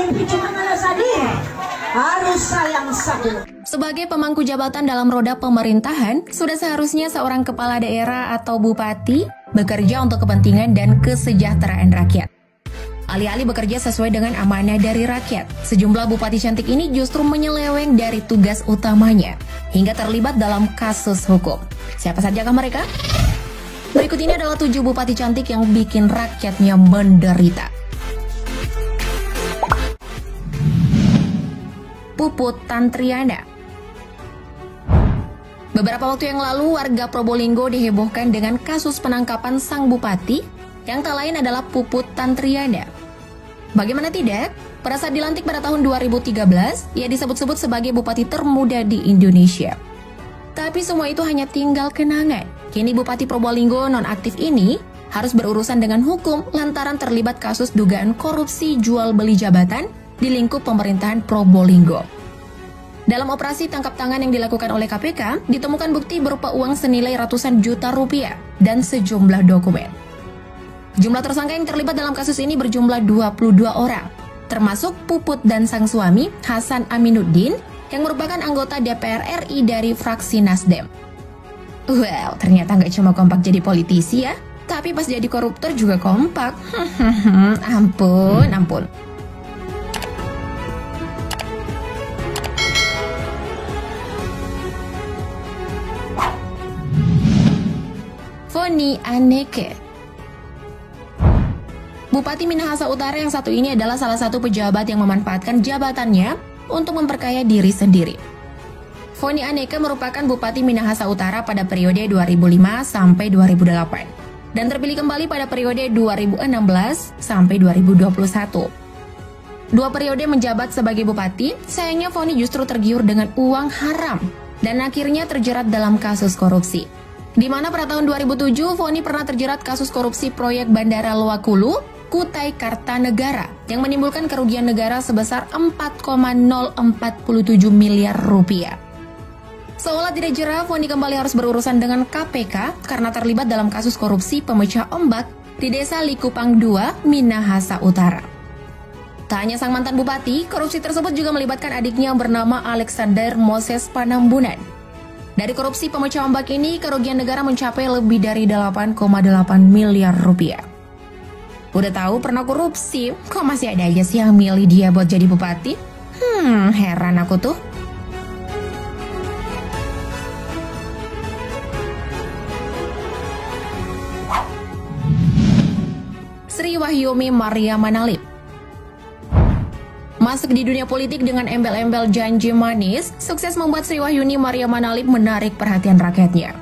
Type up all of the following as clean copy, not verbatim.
impeachment ala sadia. Harus sayang satu. Sebagai pemangku jabatan dalam roda pemerintahan, sudah seharusnya seorang kepala daerah atau bupati bekerja untuk kepentingan dan kesejahteraan rakyat. Alih-alih bekerja sesuai dengan amanah dari rakyat, sejumlah bupati cantik ini justru menyeleweng dari tugas utamanya, hingga terlibat dalam kasus hukum. Siapa sajakah mereka? Berikut ini adalah 7 bupati cantik yang bikin rakyatnya menderita. Puput Tantriana. Beberapa waktu yang lalu, warga Probolinggo dihebohkan dengan kasus penangkapan sang bupati yang tak lain adalah Puput Tantriana. Bagaimana tidak? Pada saat dilantik pada tahun 2013, ia disebut-sebut sebagai bupati termuda di Indonesia. Tapi semua itu hanya tinggal kenangan. Kini Bupati Probolinggo nonaktif ini harus berurusan dengan hukum lantaran terlibat kasus dugaan korupsi jual beli jabatan di lingkup pemerintahan Probolinggo. Dalam operasi tangkap tangan yang dilakukan oleh KPK, ditemukan bukti berupa uang senilai ratusan juta rupiah dan sejumlah dokumen. Jumlah tersangka yang terlibat dalam kasus ini berjumlah 22 orang, termasuk Puput dan sang suami, Hasan Aminuddin, yang merupakan anggota DPR RI dari fraksi Nasdem. Well, ternyata nggak cuma kompak jadi politisi ya, tapi pas jadi koruptor juga kompak. Ampun. Foni Anneke. Bupati Minahasa Utara yang satu ini adalah salah satu pejabat yang memanfaatkan jabatannya untuk memperkaya diri sendiri. Foni Anneke merupakan Bupati Minahasa Utara pada periode 2005 sampai 2008 dan terpilih kembali pada periode 2016 sampai 2021. Dua periode menjabat sebagai bupati, sayangnya Foni justru tergiur dengan uang haram dan akhirnya terjerat dalam kasus korupsi. Di mana pada tahun 2007 Foni pernah terjerat kasus korupsi proyek Bandara Loakulu, Kutai Kartanegara yang menimbulkan kerugian negara sebesar 4,047 miliar rupiah. Seolah tidak jerah, Foni kembali harus berurusan dengan KPK karena terlibat dalam kasus korupsi pemecah ombak di Desa Likupang II, Minahasa Utara. Tak hanya sang mantan bupati, korupsi tersebut juga melibatkan adiknya yang bernama Alexander Moses Panambunan. Dari korupsi pemecah ombak ini, kerugian negara mencapai lebih dari 8,8 miliar rupiah. Udah tahu pernah korupsi, kok masih ada aja sih yang milih dia buat jadi bupati? Heran aku tuh. Sri Wahyumi Maria Manalip. Masuk di dunia politik dengan embel-embel janji manis, sukses membuat Sri Wahyuni Maria Manalip menarik perhatian rakyatnya.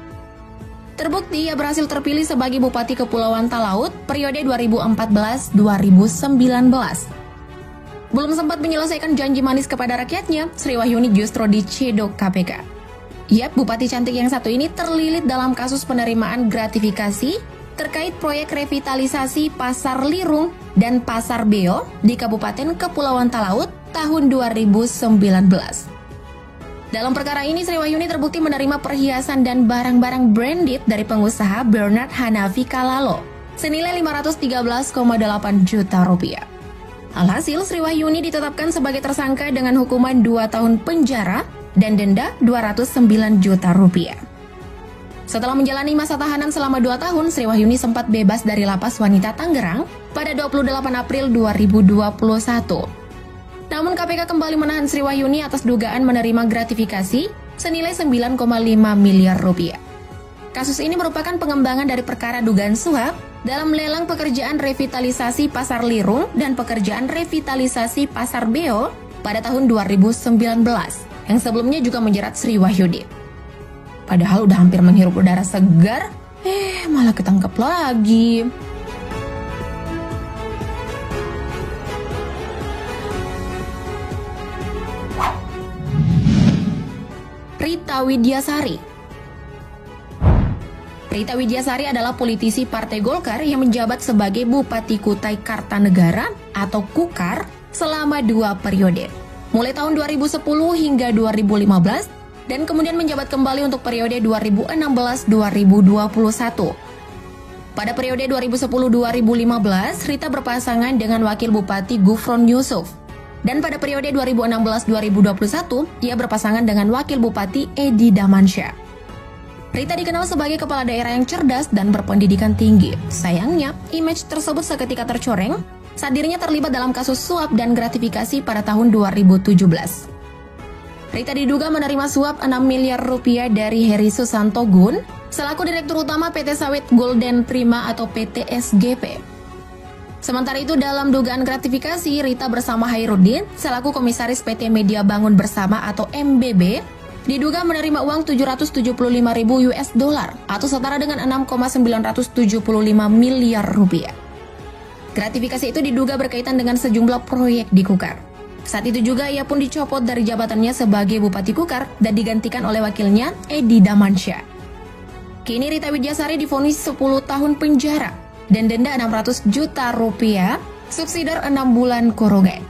Terbukti ia berhasil terpilih sebagai Bupati Kepulauan Talaut periode 2014-2019. Belum sempat menyelesaikan janji manis kepada rakyatnya, Sri Wahyuni justru dicedok KPK. Yap, Bupati cantik yang satu ini terlilit dalam kasus penerimaan gratifikasi terkait proyek revitalisasi Pasar Lirung dan Pasar Beo di Kabupaten Kepulauan Talaut tahun 2019. Dalam perkara ini, Sri Wahyuni terbukti menerima perhiasan dan barang-barang branded dari pengusaha Bernard Hanafi Kalalo senilai 513,8 juta rupiah. Alhasil, Sri Wahyuni ditetapkan sebagai tersangka dengan hukuman 2 tahun penjara dan denda 209 juta rupiah. Setelah menjalani masa tahanan selama 2 tahun, Sri Wahyuni sempat bebas dari lapas wanita Tangerang pada 28 April 2021. Namun KPK kembali menahan Sri Wahyuni atas dugaan menerima gratifikasi senilai 9,5 miliar rupiah. Kasus ini merupakan pengembangan dari perkara dugaan suap dalam lelang pekerjaan revitalisasi Pasar Lirung dan pekerjaan revitalisasi Pasar Beo pada tahun 2019 yang sebelumnya juga menjerat Sri Wahyuni. Padahal udah hampir menghirup udara segar, malah ketangkep lagi. Rita Widyasari. Rita Widyasari adalah politisi Partai Golkar yang menjabat sebagai Bupati Kutai Kartanegara atau Kukar selama 2 periode, mulai tahun 2010 hingga 2015, dan kemudian menjabat kembali untuk periode 2016-2021. Pada periode 2010-2015, Rita berpasangan dengan Wakil Bupati Gufron Yusuf. Dan pada periode 2016-2021, ia berpasangan dengan Wakil Bupati Edi Damansyah. Rita dikenal sebagai kepala daerah yang cerdas dan berpendidikan tinggi. Sayangnya, image tersebut seketika tercoreng saat dirinya terlibat dalam kasus suap dan gratifikasi pada tahun 2017. Rita diduga menerima suap 6 miliar rupiah dari Heri Susanto Gun, selaku Direktur Utama PT Sawit Golden Prima atau PT SGP. Sementara itu dalam dugaan gratifikasi, Rita bersama Hairudin, selaku Komisaris PT Media Bangun Bersama atau MBB, diduga menerima uang 775.000 US dollar atau setara dengan 6,975 miliar rupiah. Gratifikasi itu diduga berkaitan dengan sejumlah proyek di Kukar. Saat itu juga ia pun dicopot dari jabatannya sebagai Bupati Kukar dan digantikan oleh wakilnya Edi Damansyah. Kini Rita Widyasari divonis 10 tahun penjara dan denda 600 juta rupiah, subsidi 6 bulan kurungan.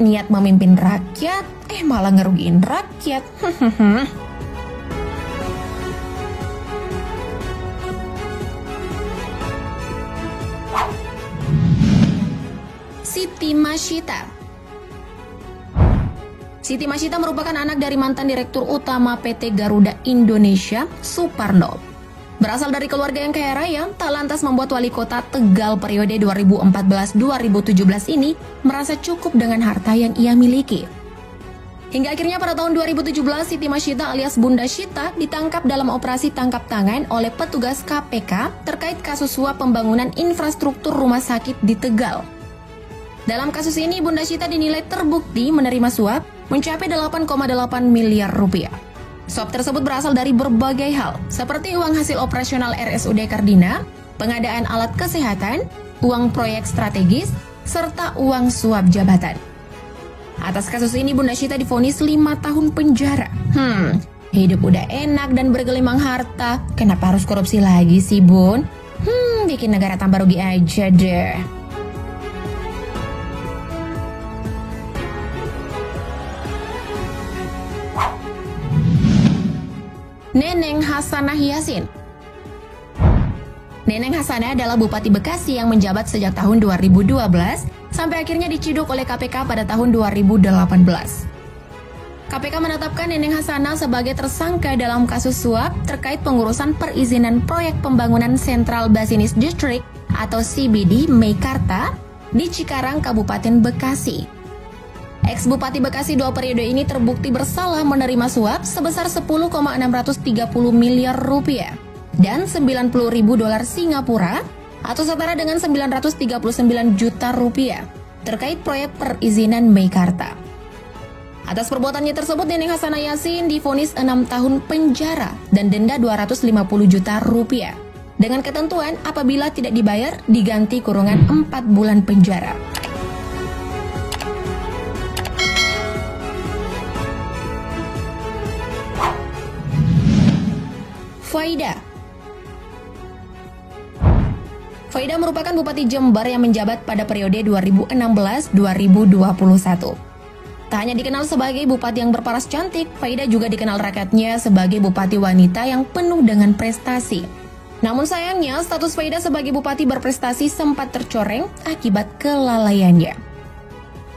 Niat memimpin rakyat, malah ngerugiin rakyat. Siti Masyita. Siti Masyita merupakan anak dari mantan Direktur Utama PT Garuda Indonesia, Suparno. Berasal dari keluarga yang kaya raya, tak lantas membuat wali kota Tegal periode 2014-2017 ini merasa cukup dengan harta yang ia miliki. Hingga akhirnya pada tahun 2017, Siti Masyita alias Bunda Syita ditangkap dalam operasi tangkap tangan oleh petugas KPK terkait kasus suap pembangunan infrastruktur rumah sakit di Tegal. Dalam kasus ini, Bunda Syita dinilai terbukti menerima suap mencapai 8,8 miliar rupiah. Suap tersebut berasal dari berbagai hal, seperti uang hasil operasional RSUD Kardina, pengadaan alat kesehatan, uang proyek strategis, serta uang suap jabatan. Atas kasus ini, Bunda Syita divonis 5 tahun penjara. Hidup udah enak dan bergelimang harta, kenapa harus korupsi lagi sih, Bun? Bikin negara tambah rugi aja deh. Neneng Hasanah Yassin. Neneng Hasanah adalah Bupati Bekasi yang menjabat sejak tahun 2012 sampai akhirnya diciduk oleh KPK pada tahun 2018. KPK menetapkan Neneng Hasanah sebagai tersangka dalam kasus suap terkait pengurusan perizinan proyek pembangunan Central Business District atau CBD Meikarta di Cikarang, Kabupaten Bekasi. Ex-Bupati Bekasi 2 periode ini terbukti bersalah menerima suap sebesar 10,630 miliar rupiah dan 90.000 dolar Singapura atau setara dengan 939 juta rupiah terkait proyek perizinan Meikarta. Atas perbuatannya tersebut, Neneng Hasanah Yassin divonis 6 tahun penjara dan denda 250 juta rupiah. Dengan ketentuan apabila tidak dibayar diganti kurungan 4 bulan penjara. Faida. Faida merupakan Bupati Jember yang menjabat pada periode 2016-2021. Tak hanya dikenal sebagai bupati yang berparas cantik, Faida juga dikenal rakyatnya sebagai bupati wanita yang penuh dengan prestasi. Namun sayangnya, status Faida sebagai bupati berprestasi sempat tercoreng akibat kelalaiannya.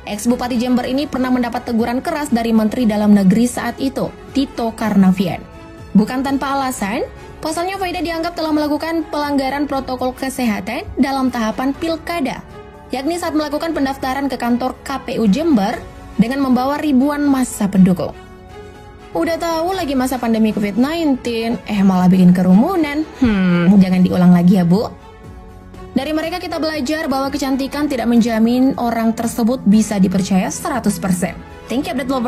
Ex-Bupati Jember ini pernah mendapat teguran keras dari Menteri Dalam Negeri saat itu, Tito Karnavian. Bukan tanpa alasan, pasalnya Faida dianggap telah melakukan pelanggaran protokol kesehatan dalam tahapan pilkada, yakni saat melakukan pendaftaran ke kantor KPU Jember dengan membawa ribuan massa pendukung. Udah tahu lagi masa pandemi COVID-19, malah bikin kerumunan. Jangan diulang lagi ya, Bu. Dari mereka kita belajar bahwa kecantikan tidak menjamin orang tersebut bisa dipercaya 100%. Thank you, update lover.